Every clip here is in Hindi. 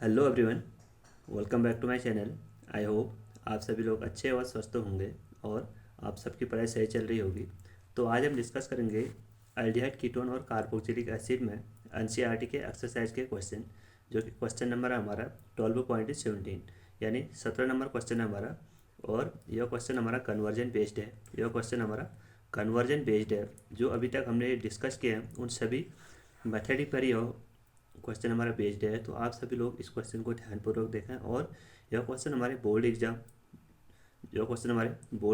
Hello everyone, welcome back to my channel. I hope आप सभी लोग अच्छे और स्वस्थ होंगे और आप सबकी पढ़ाई सही चल रही होगी। तो आज हम डिस्कस करेंगे एल्डिहाइड कीटोन और कार्बोक्सिलिक एसिड में एनसीईआरटी के एक्सरसाइज के क्वेश्चन, जो कि क्वेश्चन नंबर है हमारा 12.17, यानी 17 नंबर क्वेश्चन है हमारा। और यह क्वेश्चन हमारा कन्वर्जन बेस्ड है। यह क्वेश्चन हमारा कन्वर्जन बेस्ड है। जो अभी तक हमने डिस्कस किए हैं उन सभी मेथड पर यह क्वेश्चन हमारा बेस्ड है। तो आप सभी लोग इस क्वेश्चन को ध्यानपूर्वक देखें। और यह क्वेश्चन हमारे बोर्ड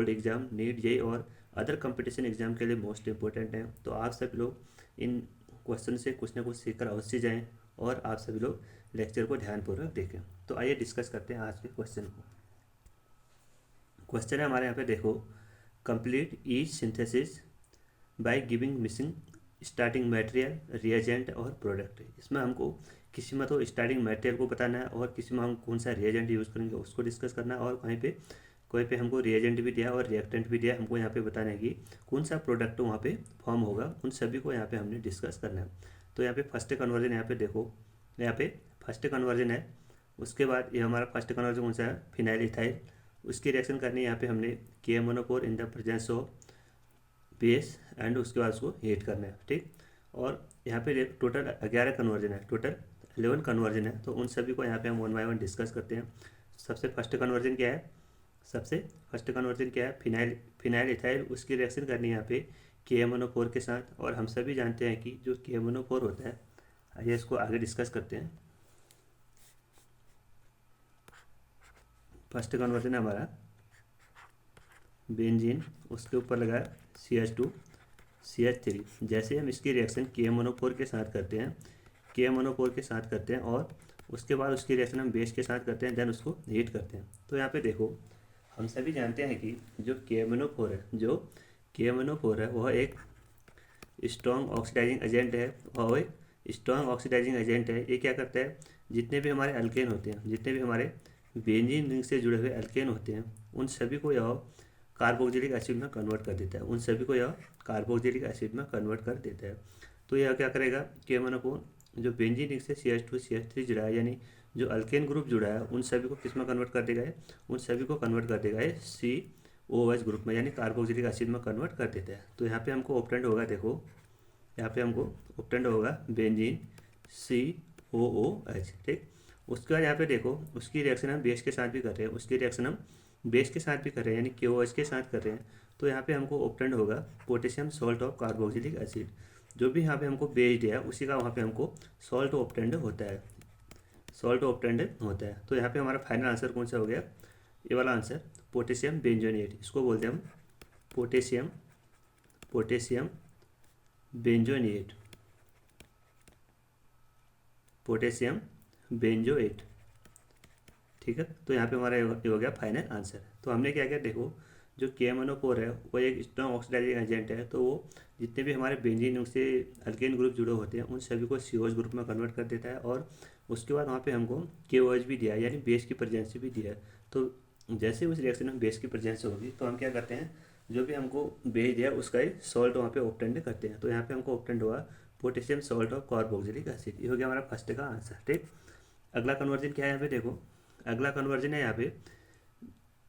एग्जाम नीट जेई और अदर कंपटीशन एग्जाम के लिए मोस्ट इंपॉर्टेंट है। तो आप सभी लोग इन क्वेश्चन से कुछ ना कुछ सीखकर अवश्य जाएं और आप सभी लोग लेक्चर को ध्यानपूर्वक देखें। तो आइए डिस्कस करते हैं आज के क्वेश्चन को। क्वेश्चन है हमारे यहाँ पे, देखो, complete each synthesis by giving missing starting material, reagent और प्रोडक्ट। इसमें हमको किसी में तो स्टार्टिंग मटेरियल को बताना है और किसी में हम कौन सा रिएजेंट यूज़ करेंगे उसको डिस्कस करना है, और कोई पे हमको रिएजेंट भी दिया और रिएक्टेंट भी दिया। हमको यहाँ पे बताना है कि कौन सा प्रोडक्ट वहाँ पे फॉर्म होगा। उन सभी को यहाँ पे हमने डिस्कस करना है। तो यहाँ पे फर्स्ट कन्वर्जन, यहाँ पे देखो, यहाँ पे फर्स्ट कन्वर्जन है। उसके बाद ये हमारा फर्स्ट कन्वर्जन कौन सा है, फिनाइल इथाइल। उसकी रिएक्शन करनी है यहाँ पे हमने KMnO4 in the presence of base, and उसके बाद उसको हीट करना है, ठीक। और यहाँ पे टोटल 11 कन्वर्जन है, टोटल 11 कन्वर्जन है। तो उन सभी को यहाँ पे हम वन बाय वन डिस्कस करते हैं। सबसे फर्स्ट कन्वर्जन क्या है, फिनाइल फिनाइल इथाइल। उसकी रिएक्शन करनी है यहाँ पे KMnO4 के साथ। और हम सभी जानते हैं कि जो KMnO4 होता है, आइए इसको आगे डिस्कस करते हैं। फर्स्ट कन्वर्जन है हमारा बेंजीन, उसके ऊपर लगा CH2 CH3। जैसे हम इसकी रिएक्शन KMnO4 के साथ करते हैं, और उसके बाद उसकी रिएक्शन हम बेस के साथ करते हैं, देन उसको हीट करते हैं। तो यहाँ पे देखो, हम सभी जानते हैं कि जो KMnO4 है वह एक स्ट्रॉन्ग ऑक्सीडाइजिंग एजेंट है। ये क्या करता है, जितने भी हमारे अल्केन होते हैं, जितने भी हमारे बेंजीन रिंग से जुड़े हुए अल्केन होते हैं, उन सभी को यह कार्बोक्सिलिक एसिड में कन्वर्ट कर देता है। तो यह क्या करेगा, KMnO4 जो बेंजीन रिंग से CH2 CH3 जुड़ा है, यानी जो अल्केन ग्रुप जुड़ा है, उन सभी को किस में कन्वर्ट कर देगा है, COOH ग्रुप में, यानी कार्बोक्सिलिक एसिड में कन्वर्ट कर देता है। तो यहाँ पे हमको ऑप्टेंड होगा, देखो यहाँ पे हमको ऑप्टेंड होगा बेंजीन COOH, ठीक। उसके बाद यहाँ पे देखो, उसकी रिएक्शन हम बेस के साथ भी कर रहे हैं, यानी KOH के साथ कर रहे हैं। तो यहाँ पे हमको ऑप्टेंड होगा potassium salt of carboxylic acid. जो भी यहाँ पे हमको बेस दिया है उसी का वहाँ पे हमको सॉल्ट ऑप्टेंड होता है। तो यहाँ पे हमारा फाइनल आंसर कौन सा हो गया, ये वाला आंसर, पोटेशियम बेंजोनेट। इसको बोलते हैं हम पोटेशियम बेंजोनेट, ठीक है। तो यहाँ पे हमारा ये हो गया फाइनल आंसर। तो हमने क्या किया, देखो, जो KMnO4 है वो एक स्ट्रॉन्ग ऑक्सीडाइजिंग एजेंट है। तो वो जितने भी हमारे बेंजीन से अल्केन ग्रुप जुड़े होते हैं, उन सभी को COH ग्रुप में कन्वर्ट कर देता है। और उसके बाद वहाँ पे हमको KOH भी दिया है, यानी बेस की प्रेजेंस भी दिया है। तो जैसे उस रिएक्शन में बेस की प्रेजेंस होगी तो हम क्या करते हैं, जो भी हमको बेस दिया उसका ही सॉल्ट वहाँ पे ऑप्टेंड करते हैं। तो यहाँ पे हमको ऑप्टेंड हुआ potassium salt of carboxylic acid. ये हो गया हमारा फर्स्ट का आंसर, ठीक। अगला कन्वर्जन क्या है यहाँ पे, देखो, अगला कन्वर्जन है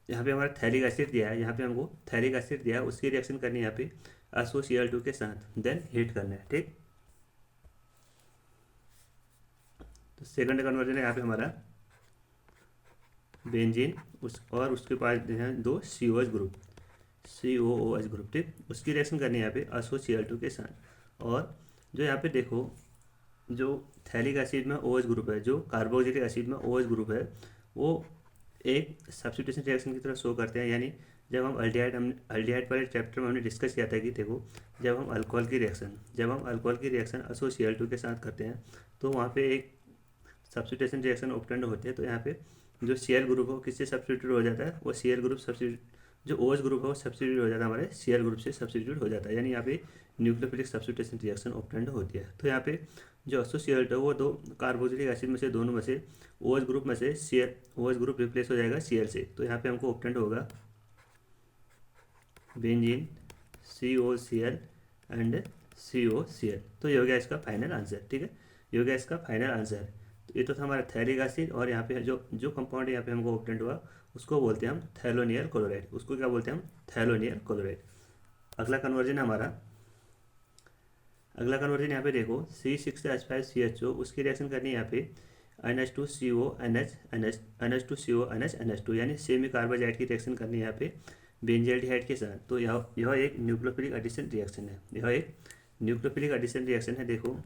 यहाँ पे हमारा थैलिक एसिड दिया है, यहाँ पे हमको थैलिक एसिड दिया है, उसकी रिएक्शन करनी है यहाँ पे SOCl2 के साथ, देन हीट करना है, ठीक। तो सेकंड कन्वर्जन है यहाँ पे हमारा बेंजीन, उसके पास हैं दो COOH ग्रुप, ठीक। उसकी रिएक्शन करनी है यहाँ पे SOCl2 के साथ। और जो यहाँ पे देखो, जो थैलिक एसिड में OH ग्रुप है, जो कार्बोक्सिलिक एसिड में OH ग्रुप है, वो एक सब्स्टिट्यूशन रिएक्शन की तरह शो करते हैं। यानी जब हम अल्डिहाइड वाले चैप्टर में हमने डिस्कस किया था कि देखो, जब हम अल्कोहल की रिएक्शन SOCl2 के साथ करते हैं तो वहाँ पे एक सब्स्टिट्यूशन रिएक्शन ऑप्टेंड होती है। तो यहाँ पे जो Cl ग्रुप है वो किससे सब्स्टिट्यूट हो जाता है, वो Cl ग्रुप सब्स्टिट्यूट, जो OH ग्रुप है वो सब्स्टिट्यूट हो जाता है, हमारे Cl ग्रुप से सब्स्टिट्यूट हो जाता है। यानी यहाँ पे न्यूक्लियोफिलिक सब्स्टिट्यूशन रिएक्शन ऑप्टेंड होती है। तो यहाँ पे जो एसोसिएट है वो दो कार्बोक्सिलिक एसिड में से, दोनों में से OH ग्रुप में से OH ग्रुप रिप्लेस हो जाएगा Cl से। तो यहाँ पे हमको ऑप्टेंड होगा बेंजीन COCl एंड COCl। तो ये हो गया इसका फाइनल आंसर, ठीक है, ये हो गया इसका फाइनल आंसर। तो ये तो था हमारा थैलिक एसिड, और यहाँ पे जो जो कंपाउंड यहाँ पे हमको ऑब्टेंड हुआ उसको बोलते हैं हम थैलोनियल क्लोराइड। उसको क्या बोलते हैं हम? थैलोनियल क्लोराइड। अगला कन्वर्जन हमारा, अगला कन्वर्जन यहाँ पे देखो C6H5CHO, उसकी रिएक्शन करनी है यहाँ पे NH2CO NH NH NH2CO NH NH2, यानी सेमी कार्बोजाइड की रिएक्शन करनी है यहाँ पे बेंजल्डिहाइड के साथ। तो यह एक न्यूक्लियोफिलिक एडिशन रिएक्शन है, यह एक न्यूक्लियोफिलिक एडिशन रिएक्शन है। देखो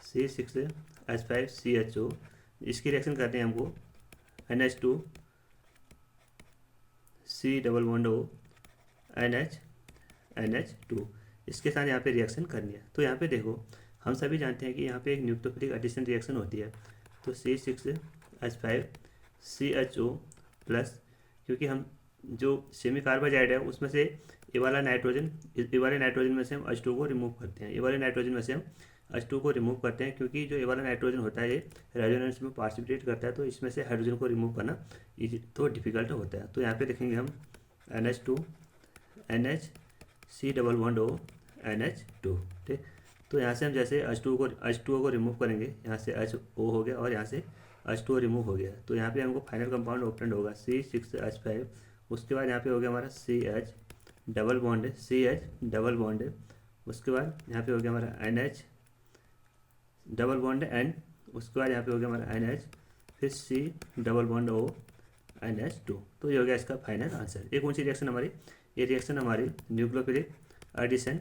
C6H5CHO, इसकी रिएक्शन करनी है हमको NH2C_O NH2, इसके साथ यहाँ पे रिएक्शन करनी है। तो यहाँ पे देखो हम सभी जानते हैं कि यहाँ पे एक न्यूक्लियोफिलिक एडिशन रिएक्शन होती है। तो C6H5CHO प्लस, क्योंकि हम जो सेमी कार्बोजाइड है उसमें से ये वाले नाइट्रोजन में से हम H2 को रिमूव करते हैं, ये वाले नाइट्रोजन में से हम H2 को रिमूव करते हैं, क्योंकि जो ये वाला नाइट्रोजन होता है ये रेजोनेंस में पार्टिसिपेट करता है, तो इसमें से हाइड्रोजन को रिमूव करना तो डिफिकल्ट होता है। तो यहाँ पे देखेंगे हम NH2 NHC_O NH2, ठीक। तो यहाँ से हम जैसे H2O को रिमूव करेंगे, यहाँ से HO हो गया और यहाँ से H2O रिमूव हो गया। तो यहाँ पे हमको फाइनल कंपाउंड ऑब्टेंड होगा C6H5, उसके बाद यहाँ पे हो गया हमारा CH डबल बॉन्ड है, उसके बाद यहाँ पे हो गया हमारा NH डबल बॉन्ड N, उसके बाद यहाँ पे हो गया हमारा NH, फिर C_O NH2। तो ये हो गया इसका फाइनल आंसर। ये कौन सी रिएक्शन हमारी? ये रिएक्शन हमारी न्यूक्लियोफिलिक एडिशन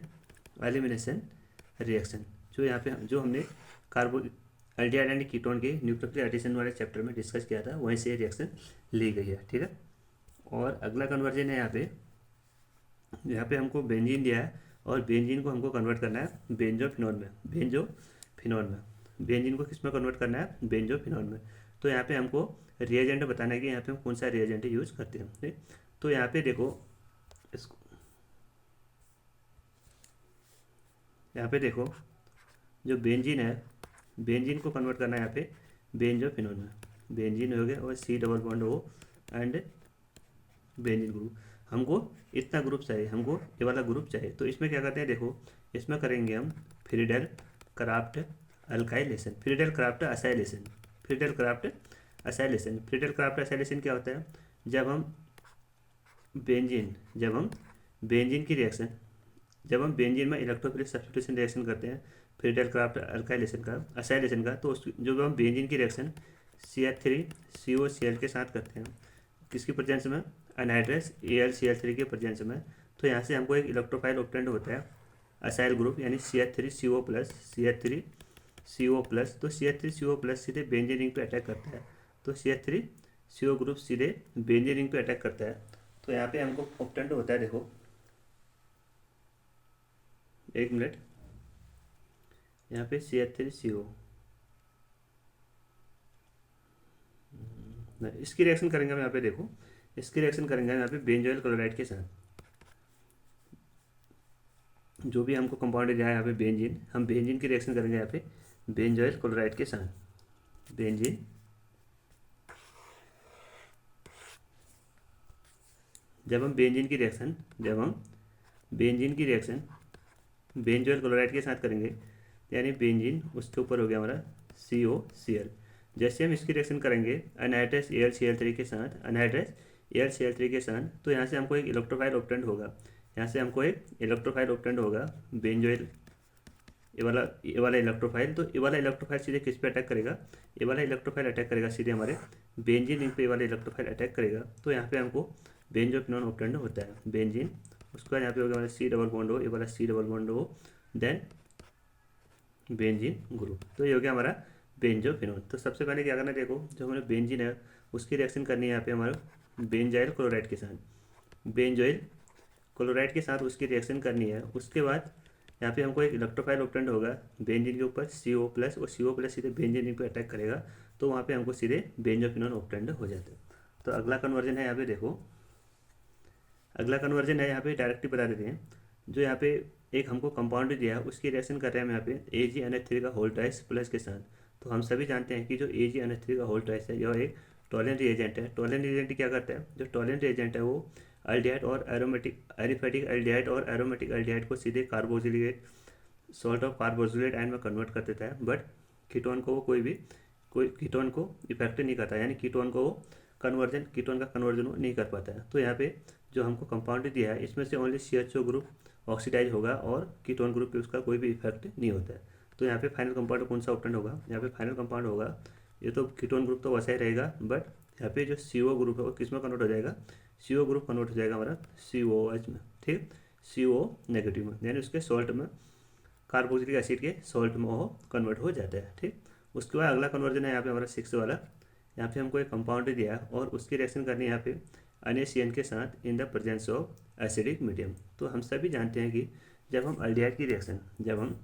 एलिमिनेशन रिएक्शन, जो यहाँ पे जो हमने एल्डिहाइड एंड कीटोन के न्यूक्लियोफिलिक एडिशन वाले चैप्टर में डिस्कस किया था, वहीं से ये रिएक्शन ली गई है, ठीक है। और अगला कन्वर्जन है यहाँ पे हमको बेंजीन दिया है, और बेंजीन को हमको कन्वर्ट करना है बेंजोफिनॉल में। बेंजीन को किस में कन्वर्ट करना है? बेंजोफिनॉल में। तो यहाँ पे हमको रिएजेंट बताना है कि यहाँ पे हम कौन सा रिएजेंट यूज करते हैं, ठीक। तो यहाँ पे देखो इसको, यहाँ पे देखो जो बेंजीन है, बेंजीन को कन्वर्ट करना है यहाँ पे बेंजोफिनॉल में। बेंजीन हो गया और C_O एंड बेंजीन ग्रुप। हमको इतना ग्रुप चाहिए, हमको ये वाला ग्रुप चाहिए। तो इसमें क्या करते हैं, देखो इसमें करेंगे हम Friedel craft alkylation, Friedel craft acylation. Friedel craft acylation क्या होता है? जब हम बेंजीन की रिएक्शन, जब हम बेंजीन में इलेक्ट्रोफिलिक सब्स्टिट्यूशन रिएक्शन करते हैं फ्रीडेल क्राफ्ट असाइलेशन का, तो जो हम बेंजीन की रिएक्शन CH3COCl के साथ करते हैं, किसकी प्रेजेंस में? अनहाइड्रस AlCl3 के प्रेजेंस में। तो यहाँ से हमको एक इलेक्ट्रोफाइल ऑब्टेंड होता है असाइल ग्रुप, यानी CH3CO प्लस। तो CH3CO प्लस सीधे बेंजीन रिंग पे अटैक करता है, तो CH3CO ग्रुप सीधे बेंजीन रिंग पे अटैक करता है। तो यहाँ पे हमको ऑब्टेंड होता है, देखो एक मिनट, यहाँ पे CH3CO, इसकी रिएक्शन करेंगे हम यहाँ पे, देखो इसकी रिएक्शन करेंगे यहाँ पे बेंजोइल क्लोराइड के साथ। जो भी हमको कंपाउंड दिया है यहाँ पे बेंजीन, हम बेंजीन की रिएक्शन करेंगे यहाँ पे बेंजोइल क्लोराइड के साथ। जब हम बेंजीन की रिएक्शन बेंजोइल क्लोराइड के साथ करेंगे, यानी बेंजीन उसके ऊपर हो गया हमारा COCl। जैसे हम इसकी रिएक्शन करेंगे अनहाइड्रस AlCl3 के साथ, तो यहाँ से हमको एक इलेक्ट्रोफाइल ऑब्टेंड होगा, बेंजोइल, ये वाला इलेक्ट्रोफाइल। तो ये वाला इलेक्ट्रोफाइल सीधे किस पे अटैक करेगा? ये वाला इलेक्ट्रोफाइल अटैक करेगा सीधे हमारे बेंजीन रिंग पे, ये वाला इलेक्ट्रोफाइल अटैक करेगा। तो यहाँ पे हमको बेंजोफिनॉल ऑब्टेंड होता है, बेंजीन। उसके बाद यहाँ पे हो गया हमारा C_O, ये वाला C_O, देन बेंजीन ग्रुप। तो ये हो गया हमारा बेंजोफिनॉल। तो सबसे पहले क्या करना है, देखो जो हमारा बेंजीन है उसकी रिएक्शन करनी है यहाँ पे हमारा बेंजाइल क्लोराइड के साथ, उसकी रिएक्शन करनी है। उसके बाद यहाँ पे हमको एक इलेक्ट्रोफाइल ऑब्टेंड होगा बेंजीन के ऊपर CO प्लस, और CO प्लस सीधे बेंजीन रिंग पे अटैक करेगा, तो वहाँ पे हमको सीधे बेंजोफिनॉल ऑब्टेंड हो जाता है। तो अगला कन्वर्जन है यहाँ पे, देखो अगला कन्वर्जन है यहाँ पे डायरेक्टली बता देते हैं। जो यहाँ पे एक हमको कंपाउंड दिया है उसकी रिएक्शन कर रहे हैं हम यहाँ पे AgNH3 का होल ट्वाइस प्लस के साथ। तो हम सभी जानते हैं कि जो AgNH3 का होल ट्वाइस है यह एक टॉलेंट रिएजेंट है। टॉलेंट रिएजेंट क्या करता है? जो टॉलेंट रिएजेंट है वो अल्डिहाइड और एरोमेटिक एल्डिहाइड को सीधे carboxylate salt of carboxylate ion में कन्वर्ट कर देता है। बट कीटोन को वो कोई कीटोन को इफेक्ट नहीं करता, यानी कीटोन को वो कीटोन का कन्वर्जन वो नहीं कर पाता है। तो यहाँ पे जो हमको कंपाउंड दिया है इसमें से ओनली CHO ग्रुप ऑक्सीडाइज होगा और कीटोन ग्रुप पे उसका कोई भी इफेक्ट नहीं होता है। तो यहाँ पे फाइनल कंपाउंड कौन सा ऑप्टेंड होगा, यहाँ पे फाइनल कंपाउंड होगा, ये तो कीटोन ग्रुप तो वैसा ही रहेगा, बट यहाँ पे जो CO ग्रुप है वो किस में कन्वर्ट हो जाएगा, CO ग्रुप कन्वर्ट हो जाएगा हमारा COH में, ठीक, CO नेगेटिव में, यानी उसके सॉल्ट में, कार्बोक्सिलिक एसिड के सॉल्ट में वो कन्वर्ट हो जाता है, ठीक। उसके बाद अगला कन्वर्जन है यहाँ पे हमारा 6 वाला। यहाँ पे हमको एक कंपाउंड दिया है और उसकी रिएक्शन करनी है यहाँ पे NaCN के साथ इन the presence of acidic medium. तो हम सभी जानते हैं कि जब हम अल्डिहाइड की रिएक्शन, जब हम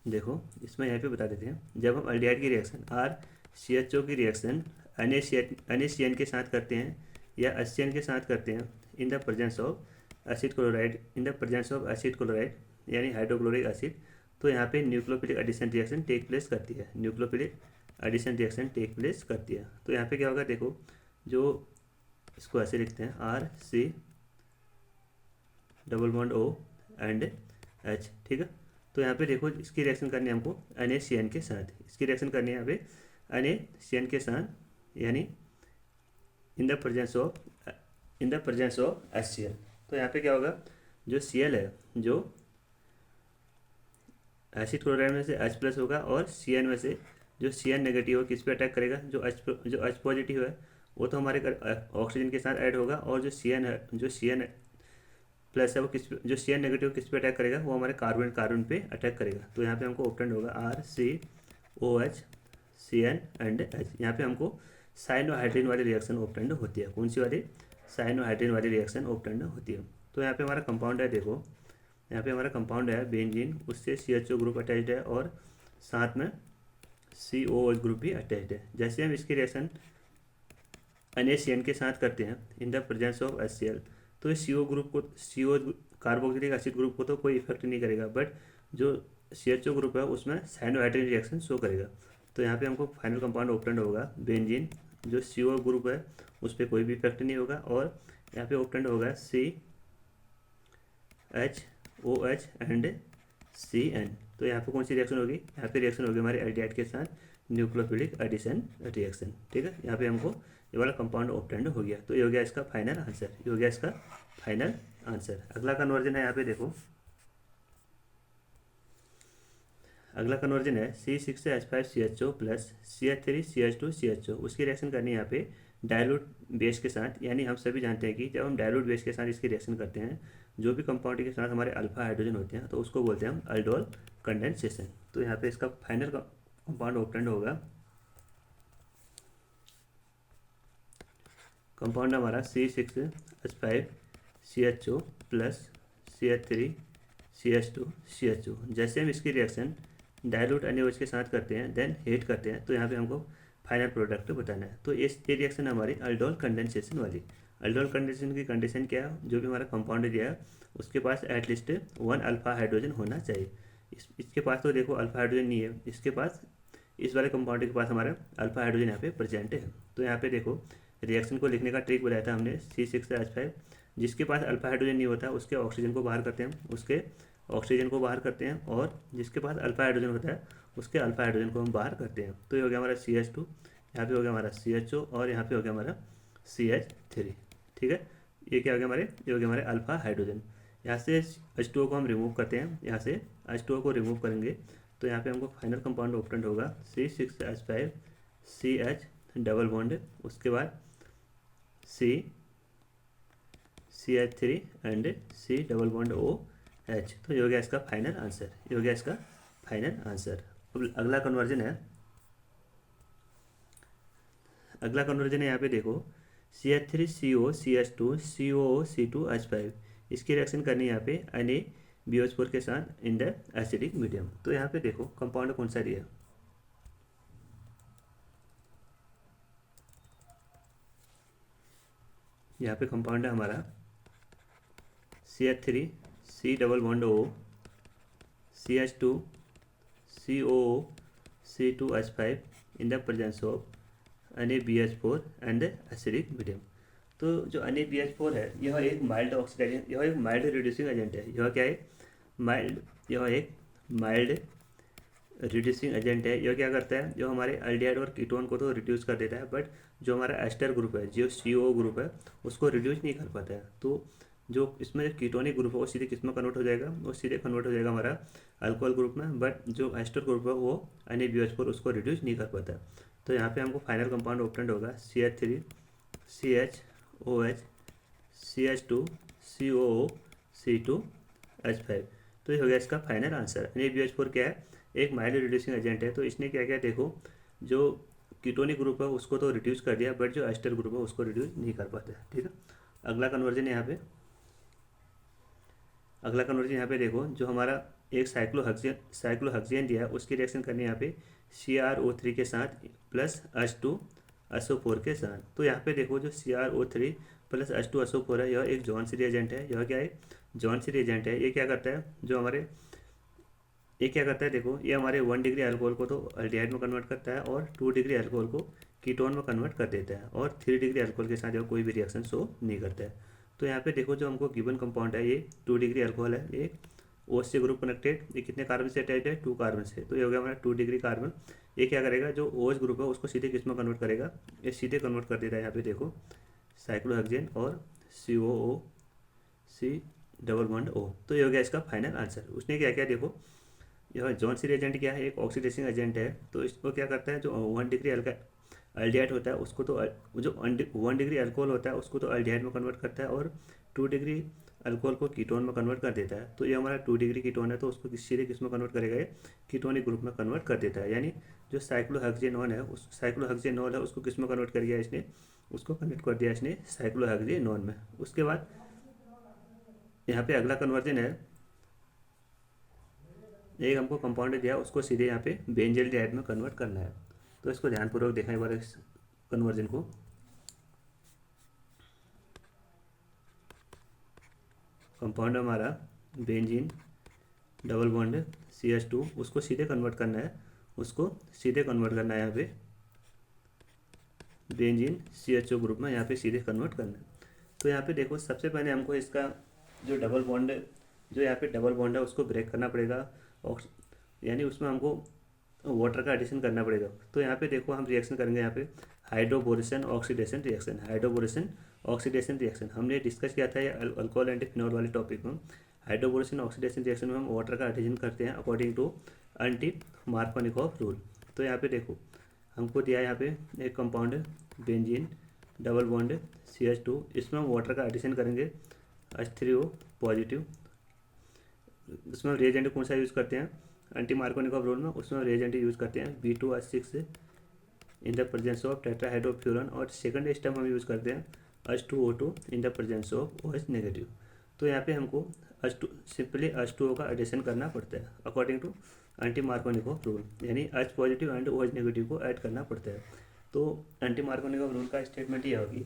देखो इसमें यहाँ पे बता देते हैं, जब हम अल्डिहाइड की रिएक्शन RCHO की रिएक्शन NaCN के साथ करते हैं या HCN के साथ करते हैं in the presence of acid chloride, in the presence of acid chloride यानी हाइड्रोक्लोरिक एसिड, तो यहाँ पे nucleophilic addition reaction take place करती है, nucleophilic addition reaction take place करती है। तो यहाँ पे क्या होगा, देखो जो इसको ऐसे लिखते हैं RC double bond O and H, ठीक है। तो यहाँ पे देखो इसकी रिएक्शन करनी है हमको NaCN के साथ, इसकी रिएक्शन करनी है यहाँ पे NaCN के साथ, यानी इन द प्रेजेंस ऑफ HCl। तो यहाँ पे क्या होगा, जो Cl है, जो एसिड क्लोराइड में से H+ होगा और Cn में से जो Cn नेगेटिव हो किस पे अटैक करेगा, जो H पॉजिटिव है वो तो हमारे ऑक्सीजन के साथ ऐड होगा, और जो Cn है, जो Cn प्लस है वो जो Cn नेगेटिव किस पे अटैक करेगा, वो हमारे कार्बन पे अटैक करेगा। तो यहाँ पे हमको ऑप्टेंड होगा RCOH Cn एंड H। यहाँ पे हमको साइनोहाइड्रिन वाली रिएक्शन ऑप्टेंड होती है, कौन सी वाली, साइनोहाइड्रिन वाली रिएक्शन ऑप्टेंड होती है। तो यहाँ पे हमारा कंपाउंड है, देखो यहाँ पे हमारा कंपाउंड है बेंजीन, उससे CHO ग्रुप अटैच्ड है और साथ में COOH ग्रुप भी अटैच्ड है। जैसे हम इसकी रिएक्शन NaCN के साथ करते हैं in the presence of HCl, तो CO ग्रुप को, CO कार्बोक्सिलिक एसिड ग्रुप को तो कोई इफेक्ट नहीं करेगा, बट जो CHO ग्रुप है उसमें साइनोहाइड्रिन रिएक्शन शो करेगा। तो यहाँ पे हमको फाइनल कंपाउंड ऑप्टेंड होगा बेंजीन, जो CO ग्रुप है उस पर कोई भी इफेक्ट नहीं होगा, और यहाँ पे ऑप्टेंड होगा CHOH एंड Cn। तो यहाँ पे कौन सी रिएक्शन होगी, यहाँ पे रिएक्शन होगी हमारे एल्डिहाइड के साथ न्यूक्लियोफिलिक एडिशन रिएक्शन, ठीक है। यहाँ पे हमको ये वाला कंपाउंड ऑप्टेंड हो गया। तो ये हो गया इसका फाइनल आंसर, ये हो गया इसका फाइनल आंसर। अगला कन्वर्जन है, यहाँ पे देखो अगला कन्वर्जन है C6H5CHO प्लस CH3CH2CHO। उसकी रिएक्शन करनी है यहाँ पे डायलूट बेस के साथ, यानी हम सभी जानते हैं कि जब हम डायलूट बेस के साथ इसकी रिएक्शन करते हैं, जो भी कंपाउंड के साथ हमारे अल्फा हाइड्रोजन होते हैं तो उसको बोलते हैं हम अल्डोल कंडेंसेशन। तो यहाँ पे इसका फाइनल कंपाउंड ऑप्टेंड होगा, कंपाउंड हमारा C6H5CHO प्लस CH3CH2CHO। जैसे हम इसकी रिएक्शन डायलूट NaOH के साथ करते हैं देन हीट करते हैं, तो यहाँ पे हमको फाइनल प्रोडक्ट बताना है। तो ये रिएक्शन हमारी अल्डोल कंडेंसेशन वाली। अल्डोल कंडेंसेशन की कंडीशन क्या है, जो भी हमारा कंपाउंड दिया है उसके पास एटलीस्ट 1 अल्फा हाइड्रोजन होना चाहिए। इसके पास तो देखो अल्फा हाइड्रोजन नहीं है, इसके पास, इस वाले कंपाउंड के पास हमारा अल्फा हाइड्रोजन यहाँ पे प्रेजेंट है। तो यहाँ पे देखो रिएक्शन को लिखने का ट्रिक बताया था हमने, C6H5, जिसके पास अल्फा हाइड्रोजन नहीं होता उसके ऑक्सीजन को बाहर करते हैं, उसके ऑक्सीजन को बाहर करते हैं, और जिसके पास अल्फा हाइड्रोजन होता है उसके अल्फा हाइड्रोजन को हम बाहर करते हैं। तो ये हो गया हमारा CH2, यहाँ पे हो गया हमारा CHO, और यहाँ पे हो गया हमारा CH3, ठीक है। ये क्या हो गया हमारे, ये हो गया हमारे अल्फा हाइड्रोजन। यहाँ से H2O को हम रिमूव करते हैं, यहाँ से H2O को रिमूव करेंगे तो यहाँ पे हमको फाइनल कंपाउंड ऑप्टेंड होगा C6H5CH डबल बॉन्ड, उसके बाद CH3 and C double bond OH। तो ये हो गया इसका फाइनल आंसर, ये हो गया इसका फाइनल आंसर। अब अगला कन्वर्जन है, अगला कन्वर्जन है यहाँ पे देखो CH3COCH2COO-C2H5। इसकी रिएक्शन करनी है यहाँ पे NaBH4 के साथ इन द एसिडिक मीडियम। तो यहाँ पे देखो कंपाउंड कौन सा दिया, यहाँ पे कंपाउंड है हमारा CH3 C double bond O CH2 COO C2H5 in the presence of NaBH4 and acidic medium. तो जो NaBH4 है यह एक माइल्ड ऑक्सीडाइजिंग, यह एक माइल्ड रिड्यूसिंग एजेंट है। यह क्या है, माइल्ड, यह एक माइल्ड रिड्यूसिंग एजेंट है। यह क्या करता है, जो हमारे एल्डिहाइड और कीटोन को तो रिड्यूस कर देता है, बट जो हमारा एस्टर ग्रुप है, जो CO ग्रुप है, उसको रिड्यूस नहीं कर पाता है। तो जो इसमें जो कीटोनिक ग्रुप है वो सीधे किस में कन्वर्ट हो जाएगा, वो सीधे कन्वर्ट हो जाएगा हमारा अल्कोहल ग्रुप में, बट जो एस्टर ग्रुप है वो NaBH4 उसको रिड्यूस नहीं कर पाता है। तो यहाँ पे हमको फाइनल कंपाउंड ऑब्टेंड होगा CH3 CHOH CH2 COO C2H5। तो ये हो गया इसका फाइनल आंसर। NaBH4 क्या है, एक माइल्ड रिड्यूसिंग एजेंट है। तो इसने क्या किया, देखो जो कीटोनिक ग्रुप है उसको तो रिड्यूस कर दिया, बट जो एस्टर ग्रुप है उसको रिड्यूस नहीं कर पाता है। ठीक है, अगला कन्वर्जन यहाँ पे, अगला कन्वर्जन यहाँ पे देखो, जो हमारा एक साइक्लोहेक्सेन दिया है उसकी रिएक्शन करनी है यहाँ पे CrO3 के साथ प्लस H2SO4 के साथ। तो यहाँ पे देखो जो CrO3 प्लस H2SO4 है, यह एक जॉन्सन रिएजेंट है। यह क्या है, जॉन्सन रिएजेंट है। ये क्या करता है, जो हमारे ये क्या करता है, देखो ये हमारे 1 डिग्री अल्कोहल को तो अल्डिहाइड में कन्वर्ट करता है और 2 डिग्री अल्कोहल को कीटोन में कन्वर्ट कर देता है, और 3 डिग्री अल्कोहल के साथ जो कोई भी रिएक्शन शो नहीं करता है। तो यहाँ पे देखो जो हमको गिवन कंपाउंड है, ये 2 डिग्री अल्कोहल है, ये OH से ग्रुप कनेक्टेड, ये कितने कार्बन से अटैच है, 2 कार्बन से। तो ये हो गया हमारा 2 डिग्री कार्बन। ये क्या करेगा, जो OH ग्रुप है उसको सीधे किस में कन्वर्ट करेगा, ये सीधे कन्वर्ट कर देता है यहाँ पे देखो साइक्लोहेक्सेन और COO C double bond O। तो ये हो गया इसका फाइनल आंसर। उसने क्या किया, देखो यह जॉन्सन रिएजेंट क्या है, एक ऑक्सीडेसिंग एजेंट है। तो इसको क्या करता है, जो 1 डिग्री अल्डिहाइड होता है उसको तो जो 1 डिग्री अल्कोहल होता है उसको तो अल्डिहाइड में कन्वर्ट करता है, और 2 डिग्री अल्कोहल को कीटोन में कन्वर्ट कर देता है। तो ये हमारा 2 डिग्री कीटोन है, तो उसको सीधे किस में कन्वर्ट करेगा, ये कीटोनिक ग्रुप में कन्वर्ट कर देता है। यानी जो साइक्लोहेक्सेनोन है, उस साइक्लोहेक्सेनोल है उसको किस में कन्वर्ट कर दिया इसने, उसको कन्वर्ट कर दिया इसने साइक्लोहेक्सेनोन में। उसके बाद यहाँ पे अगला कन्वर्जन है, एक हमको कंपाउंड दिया उसको सीधे यहाँ पे बेंजल डाइड में कन्वर्ट करना है। तो इसको ध्यानपूर्वक देखना एक बार इस कन्वर्जन को। कंपाउंड हमारा बेंजीन डबल बॉन्ड CH2, उसको सीधे कन्वर्ट करना है, उसको सीधे कन्वर्ट करना है यहाँ पे बेंजीन CHO ग्रुप में, यहाँ पे सीधे कन्वर्ट करना है। तो यहाँ पे देखो सबसे पहले हमको इसका जो डबल बॉन्ड, जो यहाँ पे डबल बॉन्ड है उसको ब्रेक करना पड़ेगा, और यानी उसमें हमको वाटर का एडिशन करना पड़ेगा। तो यहाँ पे देखो हम रिएक्शन करेंगे यहाँ पे hydroboration oxidation reaction. Hydroboration oxidation reaction हमने डिस्कस किया था ये अल्कोहल एंड फिनॉल वाले टॉपिक में। हाइड्रोबोरेशन ऑक्सीडेशन रिएक्शन में हम वाटर का एडिशन करते हैं according to anti Markovnikov rule. तो यहाँ पे देखो हमको दिया है यहाँ पे एक compound benzene double bond CH2, इसमें हम वाटर का एडिशन करेंगे H3O पॉजिटिव। उसमें हम रिएजेंट कौन सा यूज़ करते हैं, एंटी मार्कोनिकॉफ रूल में, उसमें रिएजेंट यूज़ करते हैं B2H6 in the presence of tetrahydrofuran, और सेकंड स्टेप हम यूज़ करते हैं H2O2 in the presence of OH negative. तो यहाँ पे हमको सिंपली H2O का एडिशन करना पड़ता है according to anti Markovnikov rule, यानी H positive and OH negative को ऐड करना पड़ता है। तो एंटी मार्कोनिकॉफ रूल का स्टेटमेंट ये होगी,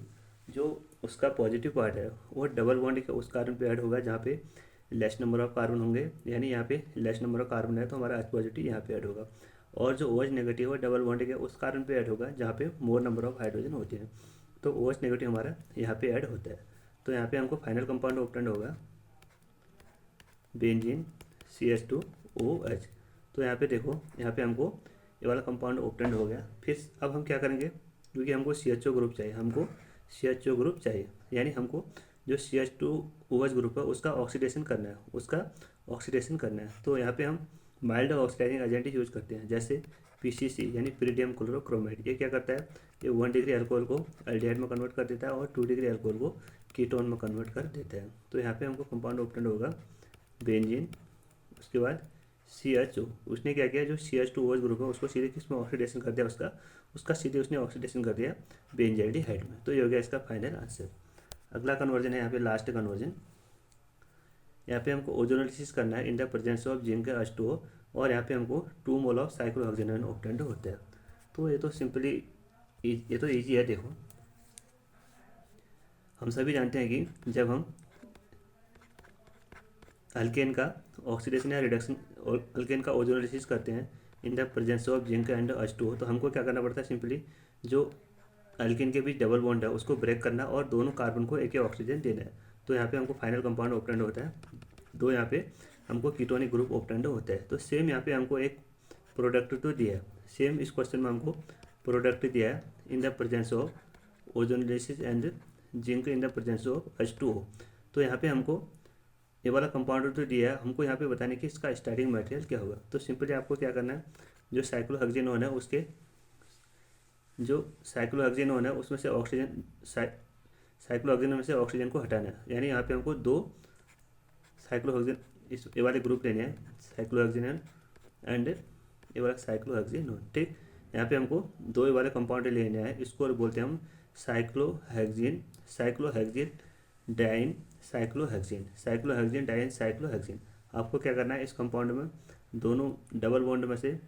जो उसका पॉजिटिव पार्ट है वो डबल बॉन्ड के उस कार्बन पे ऐड होगा जहाँ पे लेस नंबर ऑफ कार्बन होंगे, यानी यहाँ पे लेस नंबर ऑफ कार्बन है तो हमारा H पॉजिटिव यहाँ पे ऐड होगा, और जो OH नेगेटिव है डबल बॉन्ड के उस कार्बन पे ऐड होगा जहाँ पे मोर नंबर ऑफ हाइड्रोजन होते हैं। तो OH नेगेटिव हमारा यहाँ पे ऐड होता है। तो यहाँ पे हमको फाइनल कंपाउंड ऑब्टेंड होगा बेंजीन CH2OH। तो यहाँ पे देखो, यहाँ पे हमको ये वाला कंपाउंड ऑब्टेंड हो गया। फिर अब हम क्या करेंगे, क्योंकि हमको CHO ग्रुप चाहिए, हमको CHO ग्रुप चाहिए, यानी हमको जो CH2OH ग्रुप है उसका ऑक्सीडेशन करना है, उसका ऑक्सीडेशन करना है। तो यहाँ पे हम माइल्ड ऑक्सीडाइजिंग एजेंट यूज करते हैं, जैसे PCC यानी pyridium क्लोरोक्रोमेट। ये क्या करता है, ये 1 डिग्री अल्कोहल को अल्डिहाइड में कन्वर्ट कर देता है और 2 डिग्री अल्कोहल को कीटोन में कन्वर्ट कर देता है। तो यहाँ पे हमको कंपाउंड ऑब्टेंड होगा बेंजीन, उसके बाद CHO। उसने क्या किया, जो CH2OH ग्रुप है उसको सीधे किस में ऑक्सीडेशन कर दिया, उसका सीधे उसने ऑक्सीडेशन कर दिया बेंजाइल्डिहाइड में। तो ये हो गया इसका फाइनल आंसर। अगला कन्वर्जन है यहाँ पे लास्ट कन्वर्जन, यहाँ पे हमको ओजोनोलिसिस करना है इन the presence of zinc H2O, और यहाँ पे हमको 2 मोल ऑफ साइक्लोहेक्सेनोन ऑब्टेंड होता है। तो ये तो सिंपली ये तो ईजी है। देखो हम सभी जानते हैं कि जब हम अल्केन का ऑक्सीडेशन या रिडक्शन, अल्केन का ओजोनोलिसिस करते हैं in the presence of zinc and H2O, तो हमको क्या करना पड़ता है, सिंपली जो अल्केन के बीच डबल बॉन्ड है उसको ब्रेक करना और दोनों कार्बन को एक ऑक्सीजन देना है। तो यहाँ पे हमको फाइनल कंपाउंड ऑब्टेंड होता है, दो यहाँ पे हमको कीटोनिक ग्रुप ऑब्टेंड होता है। तो सेम यहाँ पे हमको एक प्रोडक्ट तो दिया है, सेम इस क्वेश्चन में हमको प्रोडक्ट दिया है इन the presence of ozonolysis and zinc in the presence of H2O। तो यहाँ पे हमको ये वाला कंपाउंडर तो दिया है, हमको यहाँ पे बताने कि इसका स्टार्टिंग मटेरियल क्या होगा। तो सिंपली आपको क्या करना है, जो साइक्लोहेक्सेनोन है उसके जो साइक्लोहेक्सेनोन है उसमें से ऑक्सीजन साइक्लोहेक्सेनोन में से ऑक्सीजन को हटाना है। यानी यहाँ पे हमको दो साइक्लोहेक्सेन इस ये वाले ग्रुप लेने हैं, साइक्लोहेक्सेनोन एंड ये वाला साइक्लोहेक्सेनोन। ठीक, यहाँ पे हमको दो ये वाले कंपाउंड लेने हैं, इसको बोलते हैं हम cyclohexane, cyclohexane diene cyclohexane, cyclohexane diene cyclohexane. आपको क्या करना है, इस कंपाउंड में दोनों डबल बॉन्ड में से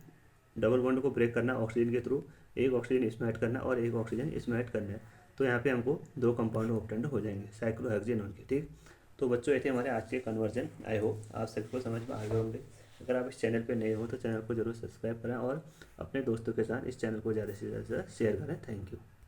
डबल बॉन्ड को ब्रेक करना ऑक्सीजन के थ्रू, एक ऑक्सीजन इसमें ऐड करना और एक ऑक्सीजन इसमें ऐड करना है। तो यहाँ पे हमको दो कंपाउंड ऑब्टेंड हो जाएंगे साइक्लोहेक्सेनोन के। ठीक, तो बच्चों ये थे हमारे आज के कन्वर्जन। आई होप आप सबको समझ में आ गए होंगे। अगर आप इस चैनल पे नए हो तो चैनल को जरूर सब्सक्राइब करें और अपने दोस्तों के साथ इस चैनल को ज़्यादा से ज़्यादा शेयर करें। Thank you.